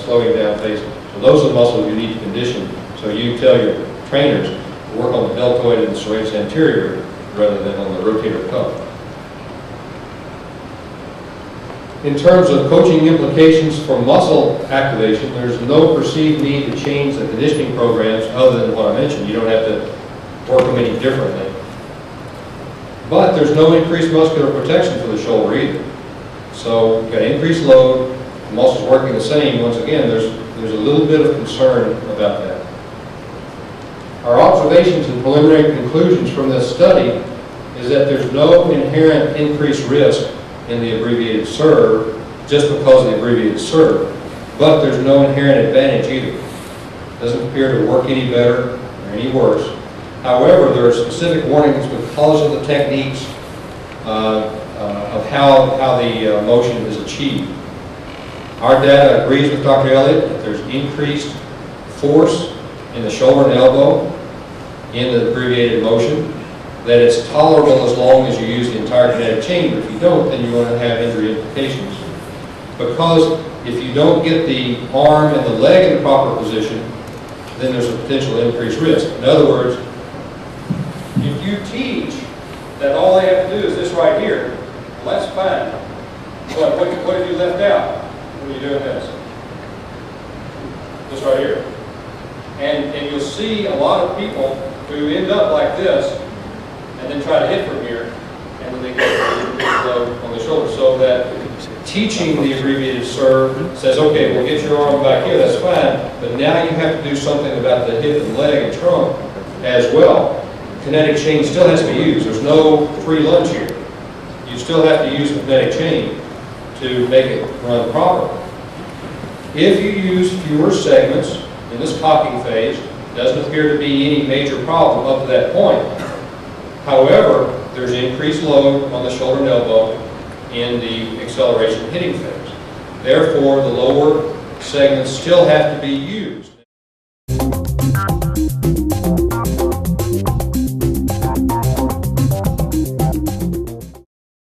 slowing down phase. So those are the muscles you need to condition. So you tell your trainers to work on the deltoid and the serratus anterior rather than on the rotator cuff. In terms of coaching implications for muscle activation, there's no perceived need to change the conditioning programs other than what I mentioned. You don't have to work them any differently. But there's no increased muscular protection for the shoulder either. So you've got increased load, the muscle's working the same. Once again, there's a little bit of concern about that. Our observations and preliminary conclusions from this study is that there's no inherent increased risk in the abbreviated serve just because of the abbreviated serve, but there's no inherent advantage either. It doesn't appear to work any better or any worse. However, there are specific warnings because of the techniques of how the motion is achieved. Our data agrees with Dr. Elliott that there's increased force in the shoulder and elbow in the abbreviated motion, that it's tolerable as long as you use the entire kinetic chain, but if you don't, then you're going to have injury implications. Because if you don't get the arm and the leg in the proper position, then there's a potential increased risk. In other words, if you teach that all they have to do is this right here, well, that's fine. But what if you left out when you're doing this? This right here. And you'll see a lot of people who end up like this and then try to hit from here, and then they get a load on the shoulder. So that teaching the abbreviated serve says, okay, we'll get your arm back here, that's fine, but now you have to do something about the hip and leg and trunk as well. Kinetic chain still has to be used. There's no free lunch here. You still have to use the kinetic chain to make it run properly. If you use fewer segments in this cocking phase, it doesn't appear to be any major problem up to that point. However, there's increased load on the shoulder and elbow in the acceleration hitting phase. Therefore, the lower segments still have to be used.